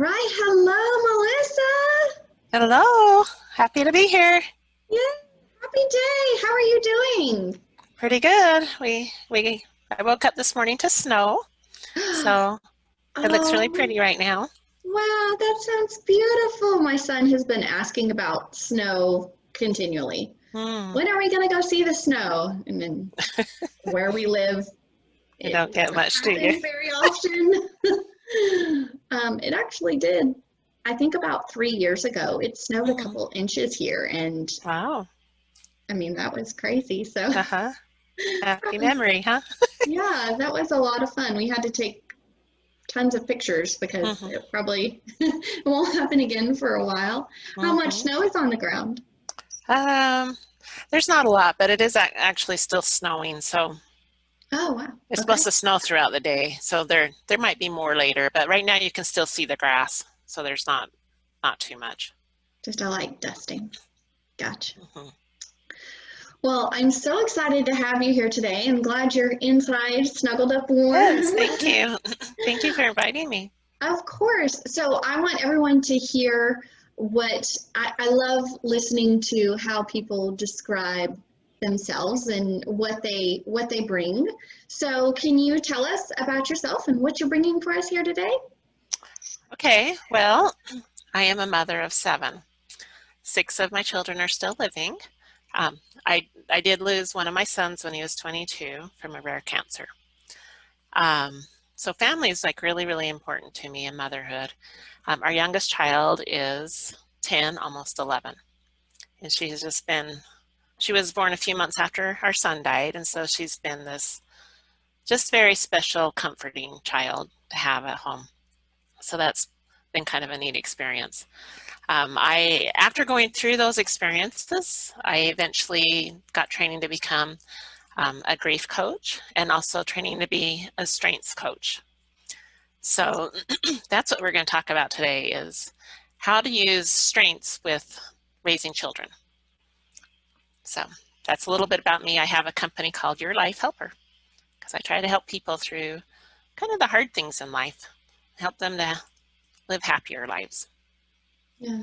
right. Hello, Melissa. Hello, happy to be here. Yay. Happy day. How are you doing? Pretty good. I woke up this morning to snow, so it looks really Oh, pretty right now. wow. That sounds beautiful. My son has been asking about snow continually. Hmm, When are we going to go see the snow? And then where we live, you it don't get doesn't much, do you? happen very often. It actually did. I think about 3 years ago, it snowed a Hmm. couple inches here, and Wow. I mean, that was crazy. So Uh-huh. that Happy was, memory, huh? yeah, that was a lot of fun. We had to take tons of pictures because Hmm. it probably won't happen again for a while. How much Hmm. snow is on the ground? Um, there's not a lot, but it is actually still snowing, so Oh, wow. it's supposed Okay. to snow throughout the day. So there might be more later, but right now you can still see the grass, so there's not too much. Just a light dusting. Gotcha. Hmm. Well, I'm so excited to have you here today. I'm glad you're inside, snuggled up Yes, warm. thank you. Thank you for inviting me. Of course. So I want everyone to hear what I love listening to how people describe themselves and what they bring. So can you tell us about yourself and what you're bringing for us here today? Okay, well, I am a mother of seven. Six of my children are still living. I did lose one of my sons when he was 22 from a rare cancer. Um, so family is like really, really important to me in motherhood. Our youngest child is 10, almost 11, and she was born a few months after our son died, and so she's been this just very special, comforting child to have at home. So that's been kind of a neat experience. After going through those experiences, I eventually got training to become a grief coach and also training to be a strengths coach. So that's what we're going to talk about today is how to use strengths with raising children. So that's a little bit about me. I have a company called Your Life Helper because I try to help people through kind of the hard things in life, help them to live happier lives. Yeah.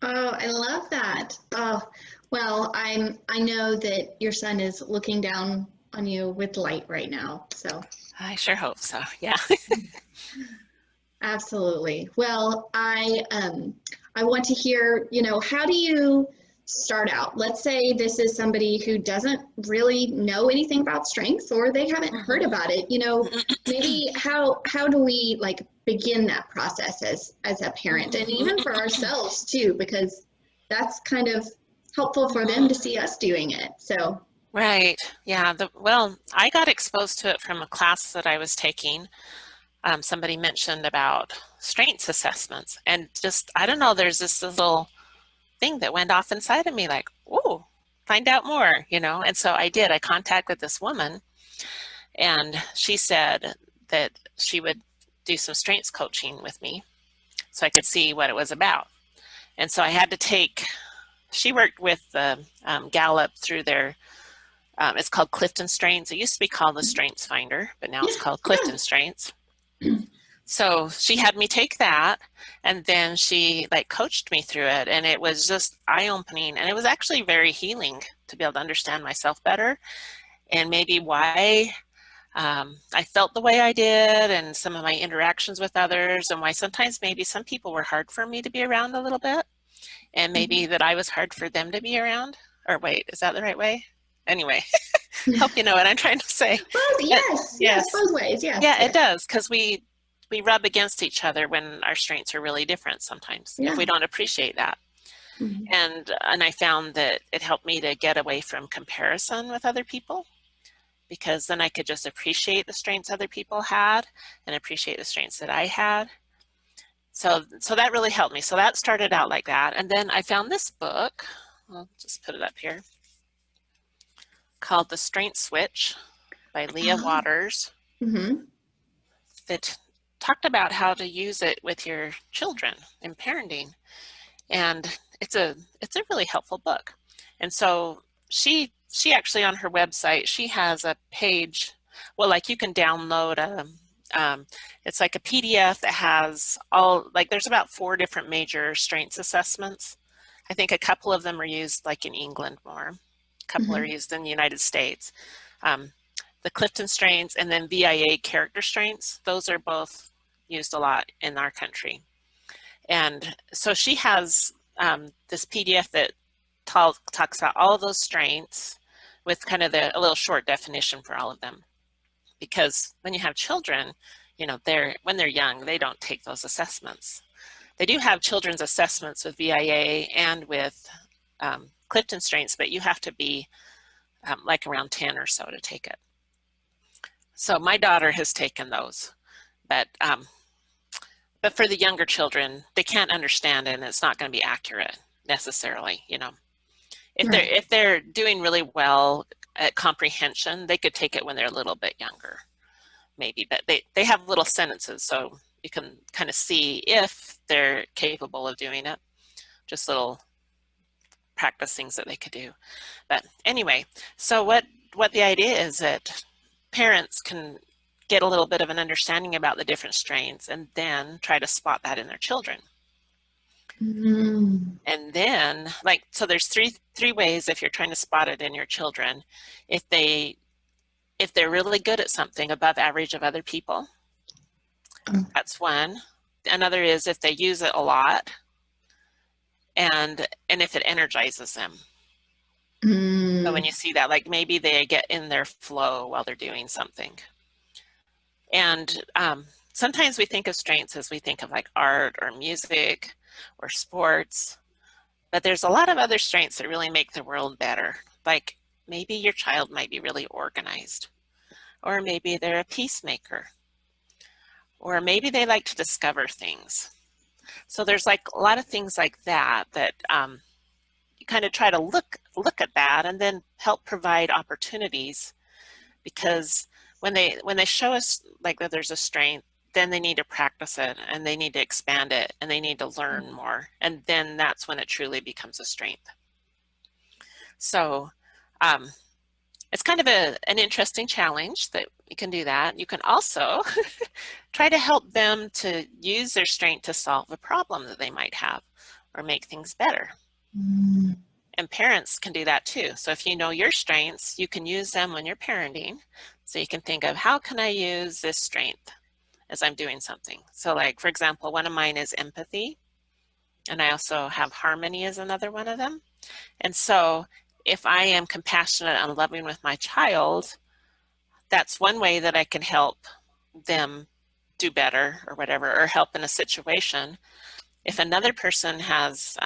Oh, I love that. Oh, well, I know that your son is looking down on you with light right now. So I sure hope so. Yeah. absolutely. Well, I want to hear, how do you start out? Let's say this is somebody who doesn't really know anything about strengths or they haven't heard Hmm. about it. Maybe how do we like begin that process as a parent and even for ourselves too, because that's kind of helpful for them to Hmm. see us doing it. So, Right. Yeah. Well, I got exposed to it from a class that I was taking. Somebody mentioned about strengths assessments, and just, I don't know, there's this little thing that went off inside of me like, oh, find out more. And so I did. I contacted this woman, and she said that she would do some strengths coaching with me so I could see what it was about. And so I had to take, she worked with the Gallup through their it's called Clifton Strengths. It used to be called the Strengths Finder, but now it's called yeah, Clifton Strengths. So she had me take that, and then she like coached me through it, and it was just eye-opening, and it was actually very healing to be able to understand myself better and maybe why I felt the way I did and some of my interactions with others and why sometimes maybe some people were hard for me to be around a little bit and maybe that I was hard for them to be around. Or wait, is that the right way? Anyway, hope you know what I'm trying to say. both, But yes, yes, yes, both ways. Yes, yeah, it yes, does because we rub against each other when our strengths are really different sometimes if yeah. we don't appreciate that. Mhm. And I found that it helped me to get away from comparison with other people because then I could just appreciate the strengths other people had and appreciate the strengths that I had. So that really helped me. So that started out like that. And then I found this book, I'll just put it up here, called The Strength Switch by Leah Oh, Waters hmm. that talked about how to use it with your children in parenting. And it's a really helpful book. And so she actually on her website, she has a page, well, like you can download It's like a PDF that has all, like there's about 4 different major strengths assessments. I think a couple of them are used like in England more. A couple are Mhm. used in the United States. Um, the Clifton strengths and then VIA character strengths, those are both used a lot in our country. And so she has this PDF that talks about all of those strengths with kind of a little short definition for all of them. Because when you have children, you know, when they're young, they don't take those assessments. They do have children's assessments with VIA and with Clifton strengths, but you have to be like around 10 or so to take it. So my daughter has taken those, but for the younger children, they can't understand it and it's not going to be accurate necessarily, you know. Right. If they're doing really well at comprehension, they could take it when they're a little bit younger, maybe, but they have little sentences, so you can kind of see if they're capable of doing it. Just little practice things that they could do. But anyway, so what the idea is that parents can get a little bit of an understanding about the different strains and then try to spot that in their children. Mm. And then, like, so there's three ways if you're trying to spot it in your children. If they're really good at something above average of other people, that's one. Another is if they use it a lot, and if it energizes them. So when Mm. you see that, like maybe they get in their flow while they're doing something. And sometimes we think of strengths as we think of like art or music or sports, but there's a lot of other strengths that really make the world better. Like maybe your child might be really organized, or maybe they're a peacemaker, or maybe they like to discover things. So there's like a lot of things like that that you kind of try to look at that and then help provide opportunities, because when they show us like that there's a strength, then they need to practice it and they need to expand it and they need to learn more, and then that's when it truly becomes a strength. So it's kind of an interesting challenge that you can do that. You can also try to help them to use their strength to solve a problem that they might have or make things better. Mm. And parents can do that too. So if you know your strengths, you can use them when you're parenting. So you can think of, how can I use this strength as I'm doing something? So like, for example, one of mine is empathy. And I also have harmony as another one of them. And so if I am compassionate and loving with my child, that's one way that I can help them do better or whatever, or help in a situation. If another person has,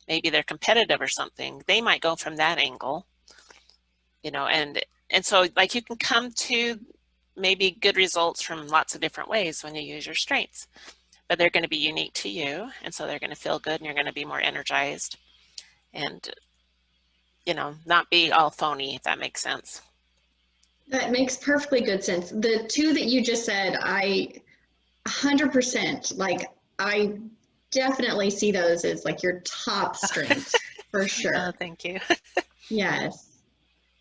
maybe they're competitive or something, they might go from that angle, you know, and so like you can come to maybe good results from lots of different ways when you use your strengths, but they're going to be unique to you. And so they're going to feel good and you're going to be more energized and, you know, not be all phony, if that makes sense. That makes perfectly good sense. The two that you just said, I 100%, like, I definitely see those as like your top strengths for Oh, sure. thank you. Yes.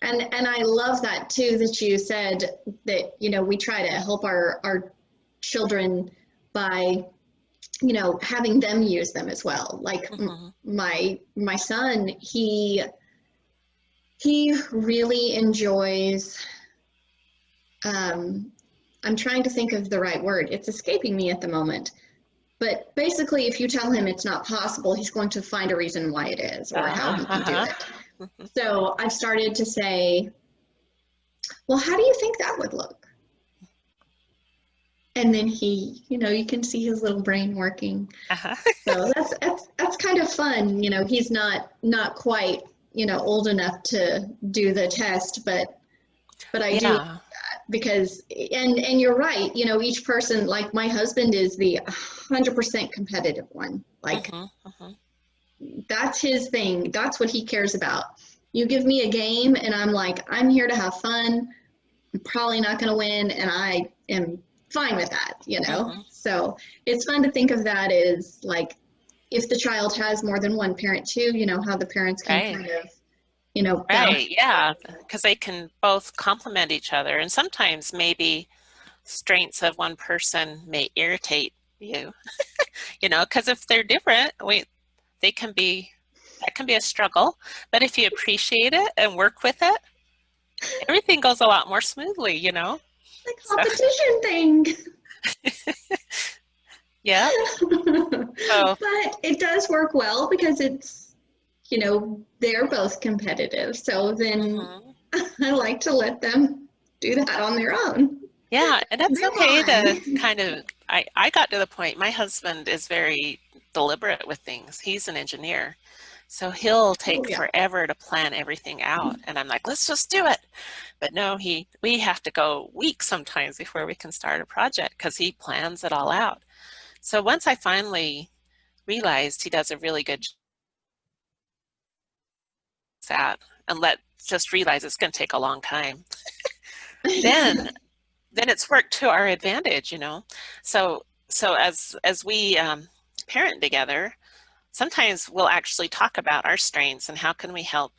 And I love that too, that you said that, you know, we try to help our children by, you know, having them use them as well. Like Mm-hmm. my son, he really enjoys, I'm trying to think of the right word. It's escaping me at the moment. But basically, if you tell him it's not possible, he's going to find a reason why it is or how he can do Uh-huh. it. Mm-hmm. So I've started to say, well, how do you think that would look? And then he, you know, you can see his little brain working. Uh-huh. So that's kind of fun. You know, he's not quite, you know, old enough to do the test, but I do, Yeah. because and you're right, you know, each person, like my husband is the 100% competitive one. Like Mm-hmm. Mm-hmm. that's his thing. That's what he cares about. You give me a game and I'm like, I'm here to have fun. I'm probably not going to win and I am fine with that, you know? Mm-hmm. So it's fun to think of that as like, if the child has more than one parent too, you know, how the parents can Right. kind of, you know, bounce. Right. Yeah. Because they can both complement each other. And sometimes maybe strengths of one person may irritate you, you know, because if they're different, they can be, that can be a struggle. But if you appreciate it and work with it, everything goes a lot more smoothly, you know? The So, competition thing. yeah. So, But it does work well because it's, they're both competitive. So then mhm. I like to let them do that on their own. Yeah, and that's They're okay to mine. kind of, I got to the point, my husband is very deliberate with things. He's an engineer. So he'll Oh, take yeah. forever to plan everything out. And I'm like, let's just do it. But no, we have to go weeks sometimes before we can start a project because he plans it all out. So once I finally realized he does a really good job at that and just realize it's going to take a long time, then it's worked to our advantage, you know. So as we parent together, sometimes we'll actually talk about our strengths and how can we help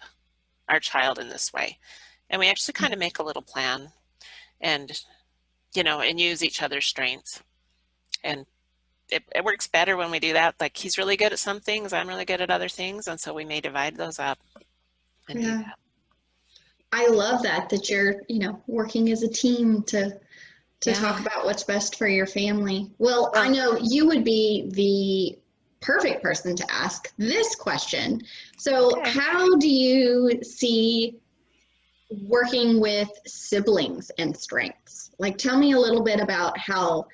our child in this way. And we actually kind of make a little plan and, you know, and use each other's strengths. And it works better when we do that. Like he's really good at some things, I'm really good at other things. And so we may divide those up and do Yeah. that. I love that you're, working as a team to talk Yeah. about what's best for your family. Well, I Well, know you would be the perfect person to ask this question. So, okay. how do you see working with siblings and strengths? Like, tell me a little bit about how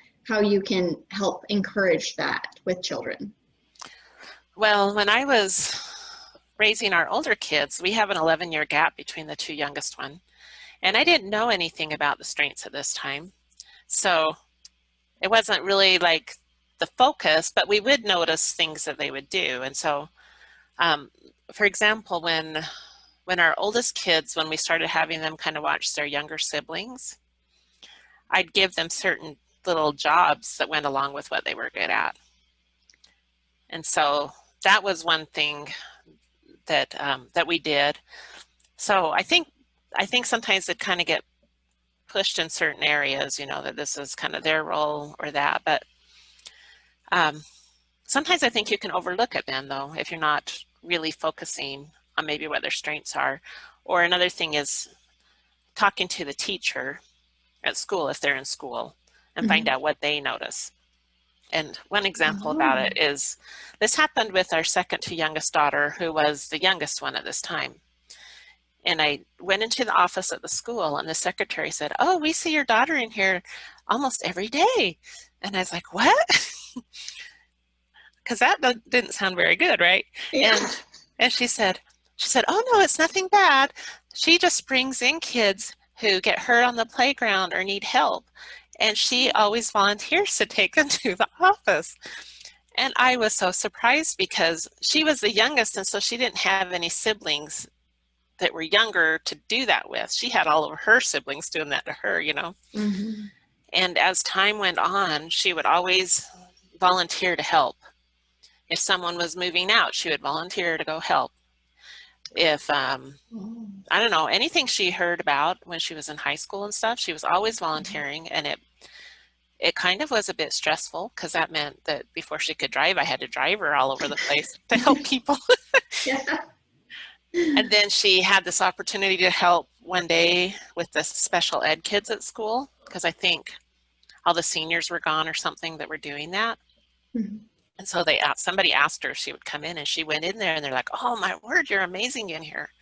you can help encourage that with children. Well, when I was raising our older kids, we have an 11-year gap between the two youngest one. And I didn't know anything about the strengths at this time. So it wasn't really like the focus, but we would notice things that they would do. And so, for example, when our oldest kids, when we started having them kind of watch their younger siblings, I'd give them certain little jobs that went along with what they were good at. And so that was one thing that we did. So I think sometimes it kind of get pushed in certain areas, you know, that this is kind of their role or that. But um, sometimes I think you can overlook it then, though, if you're not really focusing on maybe what their strengths are. Or another thing is talking to the teacher at school if they're in school and find Mhm. out what they notice. And one example about Oh. it is this happened with our second to youngest daughter, who was the youngest one at this time. And I went into the office at the school and the secretary said, "Oh, we see your daughter in here almost every day." And I was like, "What?" Because that didn't sound very good, right? Yeah. And she said, "Oh no, it's nothing bad. She just brings in kids who get hurt on the playground or need help. And she always volunteers to take them to the office." And I was so surprised because she was the youngest, and so she didn't have any siblings that were younger to do that with. She had all of her siblings doing that to her, you know. Mhm. And as time went on, she would always volunteer to help. If someone was moving out, she would volunteer to go help. If Oh. I don't know, anything she heard about when she was in high school and stuff, she was always volunteering, and it kind of was a bit stressful because that meant that before she could drive, I had to drive her all over the place to help people. Yeah. And then she had this opportunity to help one day with the special ed kids at school because I think all the seniors were gone or something that were doing that. Mhm. And so somebody asked her if she would come in, and she went in there, and they're like, "Oh my word, you're amazing in here."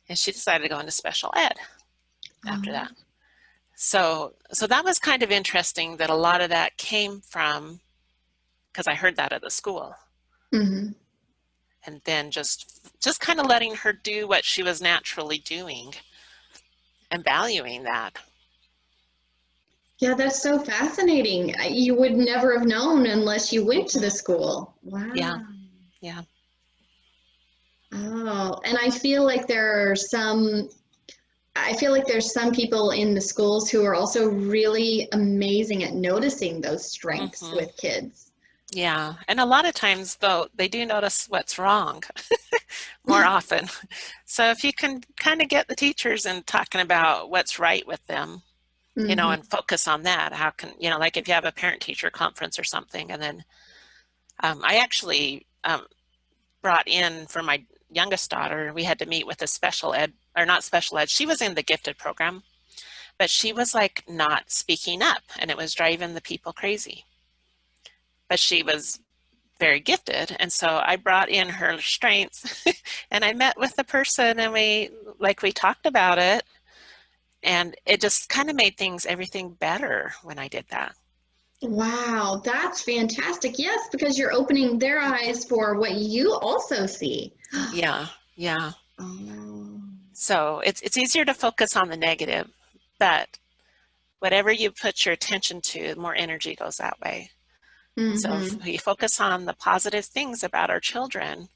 And she decided to go into special ed after Oh. that. So that was kind of interesting that a lot of that came from because I heard that at the school. Mhm. And then just kind of letting her do what she was naturally doing and valuing that. Yeah, that's so fascinating. You would never have known unless you went to the Hmm. school. Yeah, Wow. yeah. Oh, and I feel like there's some people in the schools who are also really amazing at noticing those strengths Hmm. with kids. Yeah. And a lot of times, though, they do notice what's wrong more often. So if you can kind of get the teachers and talking about what's right with them, you know, Mm-hmm. and focus on that. How can, you know, like if you have a parent-teacher conference or something, and then I actually brought in for my youngest daughter, we had to meet with a special ed, or not special ed, she was in the gifted program, but she was like not speaking up, and it was driving the people crazy. But she was very gifted, and so I brought in her strengths and I met with the person, and we talked about it, and it just kind of made things everything better when I did that. Wow, that's fantastic. Yes, because you're opening their eyes for what you also see. Yeah, yeah. Oh. So it's easier to focus on the negative, but whatever you put your attention to, more energy goes that way. So if Mm-hmm. we focus on the positive things about our children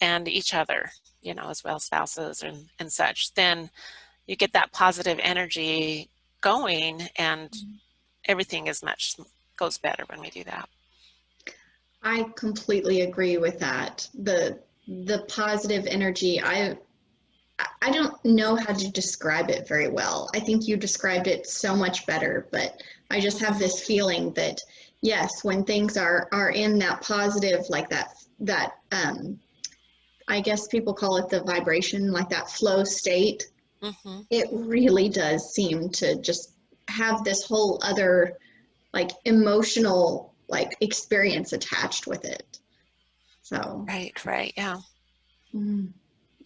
and each other, you know, as well, spouses and such, then you get that positive energy going, and everything is much goes better when we do that. I completely agree with that. The positive energy, I don't know how to describe it very well. I think you described it so much better, but I just have Mhm. this feeling that yes, when things are in that positive, like that I guess people call it the vibration, like that flow state, Mhm. it really does seem to just have this whole other like emotional like experience attached with it. So, Right, right, yeah. mm,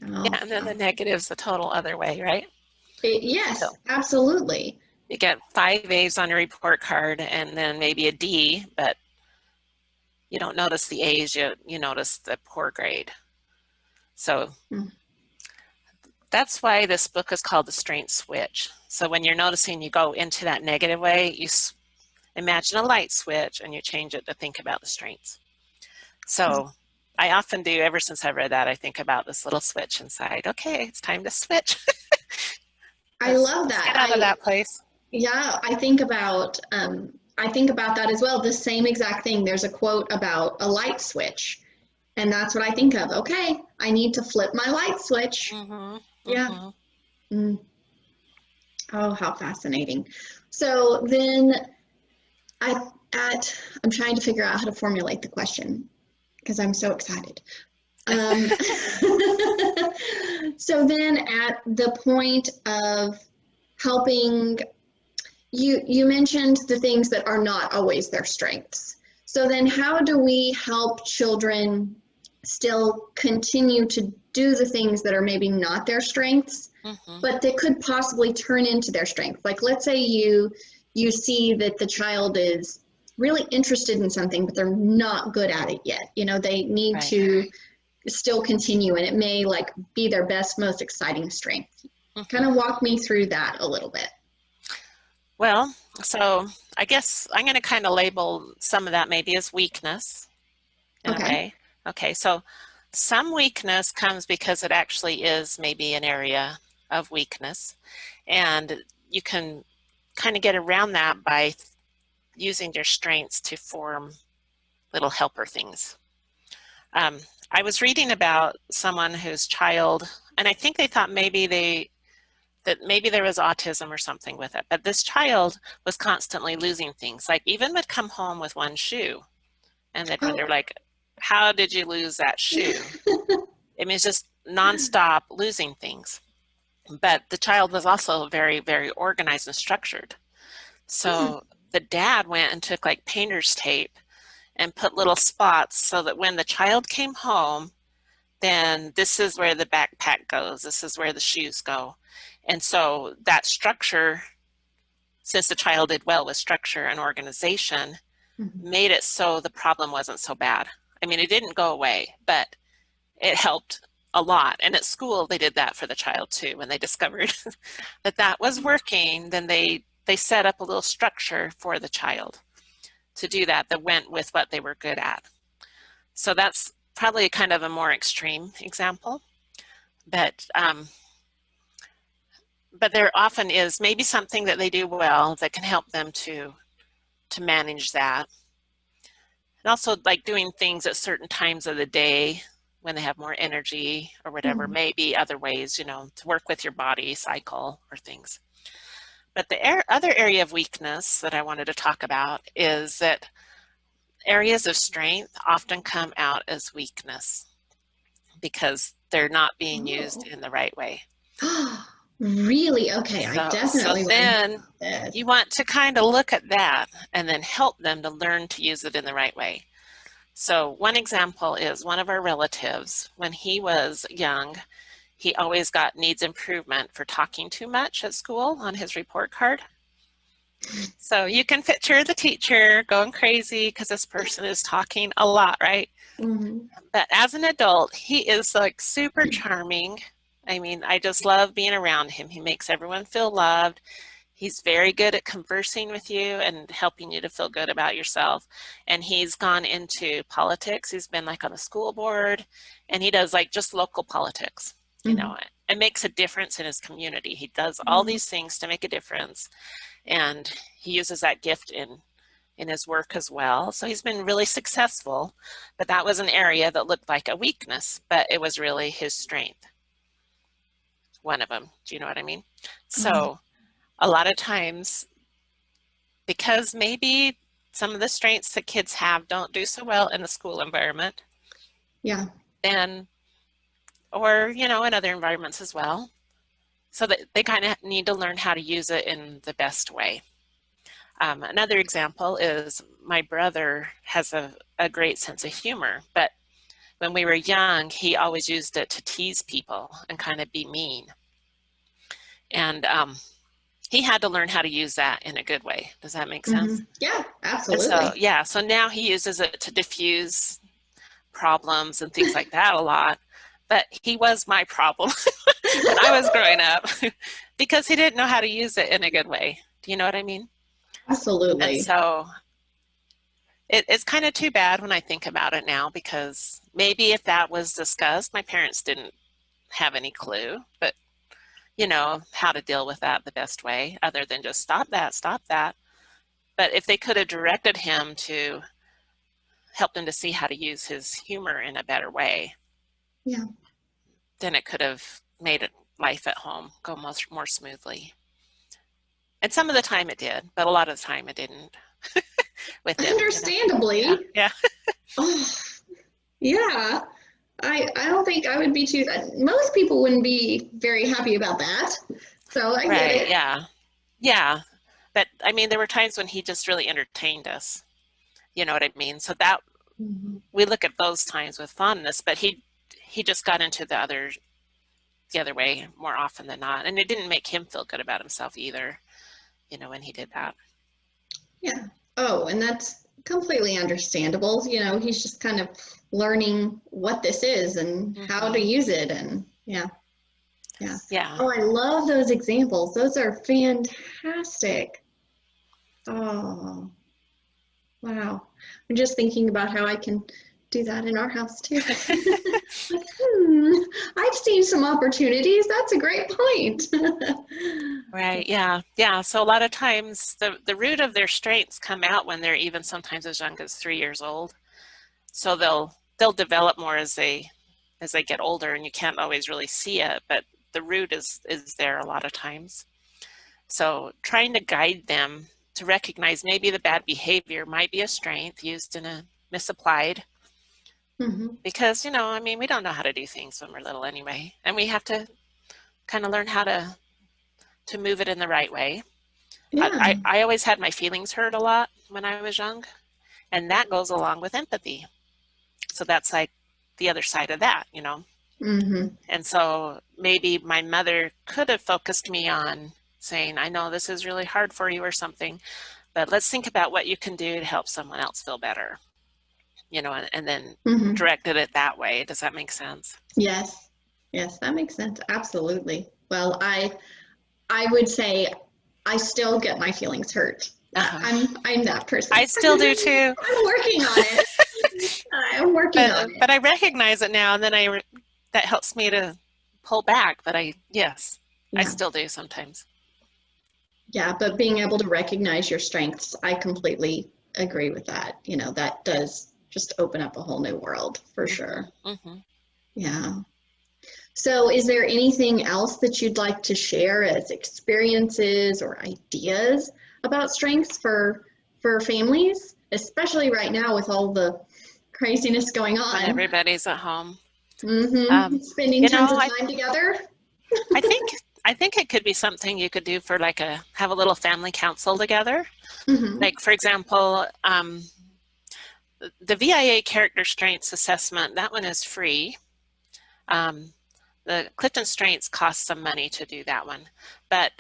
Yeah, oh, and then the wow. negative's the total other way, right? Yes, So absolutely. you get 5 A's on your report card and then maybe a D, but you don't notice the A's, you notice the poor grade. So Mm. that's why this book is called The Strength Switch. So when you're noticing you go into that negative way, imagine a light switch and you change it to think about the strengths. So I often do, ever since I've read that, I think about this little switch inside. Okay, it's time to switch. I let's, love let's that. get out of that place. Yeah, I think about that as well. The same exact thing. There's a quote about a light switch, and that's what I think of. Okay, I need to flip my light switch. Mm-hmm, Yeah. mm-hmm. Mm. Oh, how fascinating. So then I I'm trying to figure out how to formulate the question because I'm so excited. Um, so then at the point of helping, you mentioned the things that are not always their strengths. So then how do we help children still continue to do the things that are maybe not their strengths, Mm-hmm. but that could possibly turn into their strength? Like let's say you see that the child is really interested in something, but they're not good at it yet. You know, they need Right. to still continue and it may like be their best, most exciting strength. Kind Mm-hmm. of walk me through that a little bit. Well, so I guess I'm going to kind of label some of that maybe as weakness in a Okay. way. Okay, so some weakness comes because it actually is maybe an area of weakness, and you can kind of get around that by using your strengths to form little helper things. Um, I was reading about someone whose child, and I think they thought that maybe there was autism or something with it, but this child was constantly losing things. Like even would come home with one shoe, and they'd Oh. wonder like, how did you lose that shoe? I mean, it's just nonstop losing things. But the child was also very, very organized and structured. Hmm. So the dad went and took like painter's tape and put little spots so that when the child came home, then this is where the backpack goes, this is where the shoes go. And so that structure, since the child did well with structure and organization, Mhm. made it so the problem wasn't so bad. I mean, it didn't go away, but it helped a lot. And at school, they did that for the child too. When they discovered that that was working, then they set up a little structure for the child to do that that went with what they were good at. So that's probably kind of a more extreme example, but there often is maybe something that they do well that can help them to manage that. And also like doing things at certain times of the day when they have more energy or whatever, Mhm. maybe other ways, you know, to work with your body cycle or things. But the other area of weakness that I wanted to talk about is that areas of strength often come out as weakness because they're not being used in the right way. Really? Okay, I So definitely want to hear then about this. you want to kind of look at that and then help them to learn to use it in the right way. So one example is one of our relatives, when he was young, he always got needs improvement for talking too much at school on his report card. So you can picture the teacher going crazy because this person is talking a lot, right? Mm-hmm. But as an adult, he is like super charming. I mean, I just love being around him. He makes everyone feel loved. He's very good at conversing with you and helping you to feel good about yourself. And he's gone into politics. He's been like on the school board, and he does like just local politics, you know, and makes a difference in his community. He does all these things to make a difference, and he uses that gift in his work as well. So he's been really successful, but that was an area that looked like a weakness, but it was really his strength. One of them. Do you know what I mean? So a lot of times, because maybe some of the strengths that kids have don't do so well in the school environment, Yeah. then, or, you know, in other environments as well, so that they kind of need to learn how to use it in the best way. Another example is my brother has a great sense of humor, but when we were young, he always used it to tease people and kind of be mean. And he had to learn how to use that in a good way. Does that make sense? Yeah, And absolutely. so, yeah, so now he uses it to diffuse problems and things like that a lot. But he was my problem when I was growing up because he didn't know how to use it in a good way. Do you know what I mean? And Absolutely. so it's kind of too bad when I think about it now, because maybe if that was discussed, my parents didn't have any clue, but you know, how to deal with that the best way other than just stop that, stop that. But if they could have directed him to help him to see how to use his humor in a better way, Yeah. then it could have made life at home go more smoothly. And some of the time it did, but a lot of the time it didn't with him. Understandably. You know? Yeah. Oh, yeah. I don't think I would be too, most people wouldn't be very happy about that. So I get Right. it. Yeah. Yeah. But I mean, there were times when he just really entertained us. You know what I mean? So that we look at those times with fondness, but he just got into the other way more often than not. And it didn't make him feel good about himself either, you know, when he did that. Yeah. Oh, and that's completely understandable. You know, he's just kind of learning what this is and how to use it. And yeah. Yeah. Yeah. Oh, I love those examples. Those are fantastic. Oh, wow. I'm just thinking about how I can do that in our house too. I've seen some opportunities. That's a great point. Right. Yeah. Yeah. So a lot of times the root of their strengths come out when they're even sometimes as young as 3 years old. So they'll develop more as they get older, and you can't always really see it, but the root is there a lot of times. So trying to guide them to recognize maybe the bad behavior might be a strength used in a misapplied, because, you know, I mean, we don't know how to do things when we're little anyway, and we have to kind of learn how to move it in the right way. Yeah. I always had my feelings hurt a lot when I was young, and that goes along with empathy. So that's like the other side of that, you know. And so maybe my mother could have focused me on saying, I know this is really hard for you or something, but let's think about what you can do to help someone else feel better, you know, and then directed it that way. Does that make sense? Yes. Yes, that makes sense. Absolutely. Well, I would say I still get my feelings hurt. I'm that person. I still do too. I'm working on it. I'm working on it. But I recognize it now, and then that helps me to pull back. But I still do sometimes. Yeah, but being able to recognize your strengths, I completely agree with that. You know, that does just open up a whole new world for sure. Yeah. So is there anything else that you'd like to share as experiences or ideas about strengths for families, especially right now with all the craziness going When on? everybody's at home. Spending You tons know, of time together? I think I think it could be something you could do for like have a little family council together. Hmm. Like for example, the VIA character strengths assessment, that one is free. Um, the Clifton Strengths costs some money to do that one. But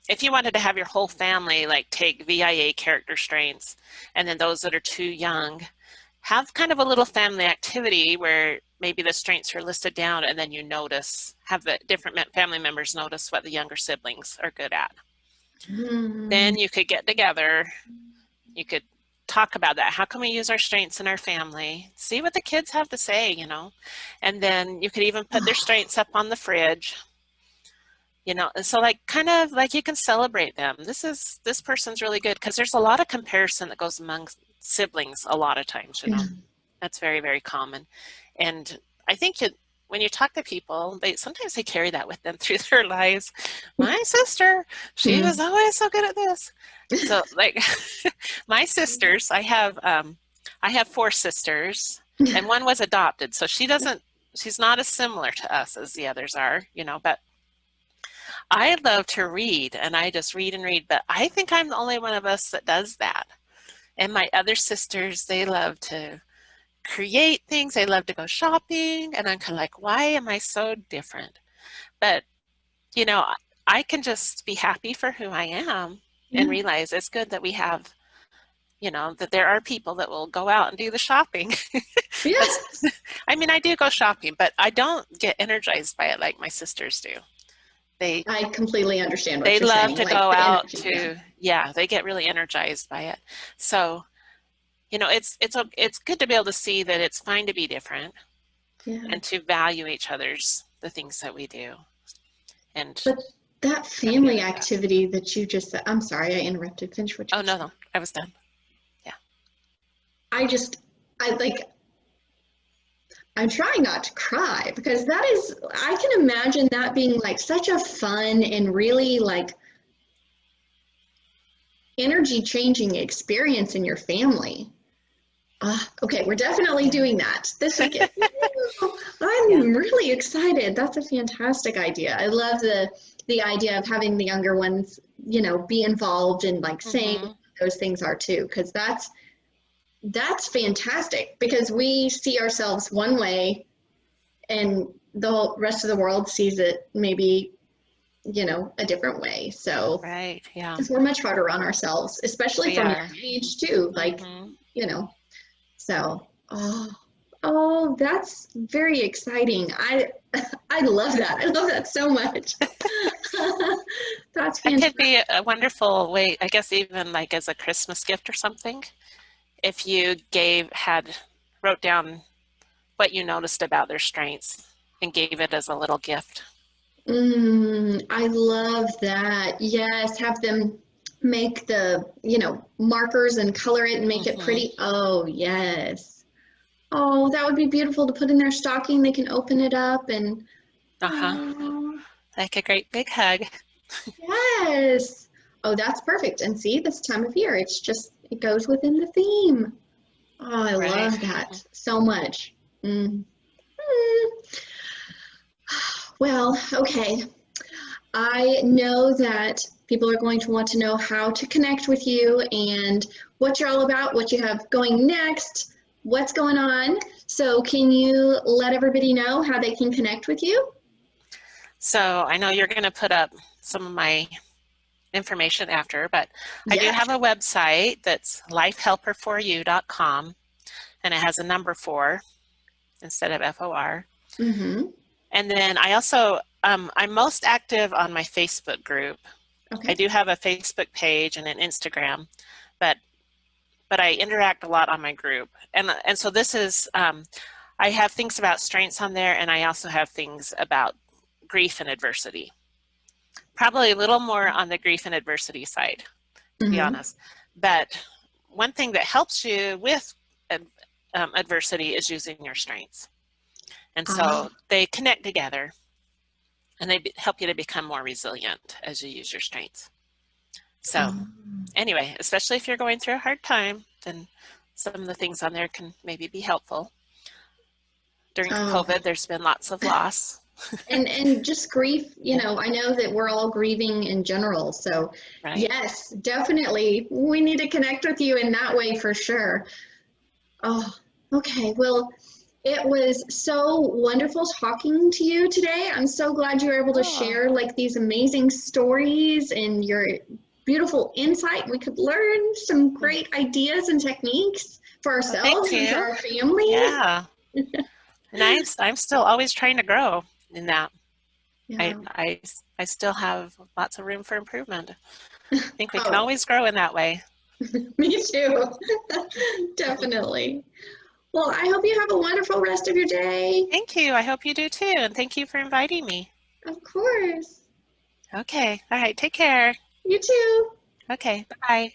if you wanted to have your whole family like take VIA character strengths, and then those that are too young, have kind of a little family activity where maybe the strengths are listed down and then you notice, have the different family members notice what the younger siblings are good at. Mm. Then you could get together, you could talk about that. How can we use our strengths in our family? See what the kids have to say, you know, and then you could even put their strengths up on the fridge, you know, so like kind of like you can celebrate them. This person's really good, because there's a lot of comparison that goes among siblings a lot of times, you know. Yeah. That's very, very common. And I think when you talk to people, sometimes they carry that with them through their lives. My sister, she was Mm. always so good at this. So like my sisters, I have four sisters, and one was adopted. So she's not as similar to us as the others are, you know, but I love to read, and I just read and read, but I think I'm the only one of us that does that. And my other sisters, they love to create things. They love to go shopping. And I'm kind of like, why am I so different? But, you know, I can just be happy for who I am and Yeah. realize it's good that we have, you know, that there are people that will go out and do the shopping. That's, Yes. I mean, I do go shopping, but I don't get energized by it like my sisters do. They, I completely understand what they you're love saying. to Like go the out energy. Yeah. to, yeah, they get really energized by it. So, you know, it's good to be able to see that it's fine to be different Yeah. and to value each other's the things that we do and But that come together family for that. activity that you just said, I'm sorry, I interrupted. Finish what you Oh were no, saying. no, I was done. Yeah. I just, I like, I'm trying not to cry because that is, I can imagine that being like such a fun and really like energy changing experience in your family. Okay, we're definitely Yeah. doing that this weekend. Woo! Yeah. I'm really excited. That's a fantastic idea. I love the idea of having the younger ones, you know, be involved and like saying Mm-hmm. those things are too, because that's fantastic because we see ourselves one way and the rest of the world sees it maybe, you know, a different way. So, Right. Yeah. because we're much harder on ourselves, especially We from young are. age too. Like, Mm-hmm. you know, so oh, that's very exciting. I love that. I love that so much. That's That could fantastic. be a wonderful way, I guess, even like as a Christmas gift or something. If you wrote down what you noticed about their strengths and gave it as a little gift. I love that. Yes, have them make the, you know, markers and color it and make it Mm-hmm. pretty. Oh, yes. Oh, that would be beautiful to put in their stocking. They can open it up and, Uh-huh. oh, Like a great big hug. yes. Oh, that's perfect. And see, this time of year, it goes within the theme. Oh, I Right. love that so much. Mm. Mm. Well, okay. I know that people are going to want to know how to connect with you and what you're all about, what you have going next, what's going on. So, can you let everybody know how they can connect with you? So I know you're going to put up some of my information after, but I do Yes. have a website that's lifehelper4u.com, and it has a number 4 instead of FOR. Mm-hmm. And then I also, I'm most active on my Facebook group. I Okay. do have a Facebook page and an Instagram, but I interact a lot on my group. And so this is, I have things about strengths on there, and I also have things about grief and adversity. Probably a little more on the grief and adversity side, to be Mm-hmm. honest. But one thing that helps you with adversity is using your strengths. And Ah, so they connect together, and they help you to become more resilient as you use your strengths. So um, anyway, especially if you're going through a hard time, then some of the things on there can maybe be helpful. During oh, COVID, there's been lots of loss, and just grief, yeah, I know that we're all grieving in general. So right? yes, definitely we need to connect with you in that way for sure. Oh, okay. Well, it was so wonderful talking to you today. I'm so glad you were able to Oh, share like these amazing stories and your beautiful insight. We could learn some great ideas and techniques for well, thank ourselves and for you. our family. Yeah, and I'm still always trying to grow in that. I, Yeah. I, I still have lots of room for improvement. I think we can Oh, always grow in that way. me too. Definitely. Well, I hope you have a wonderful rest of your day. Thank you. I hope you do too. And thank you for inviting me. Of course. Okay. All right. Take care. You too. Okay. Bye.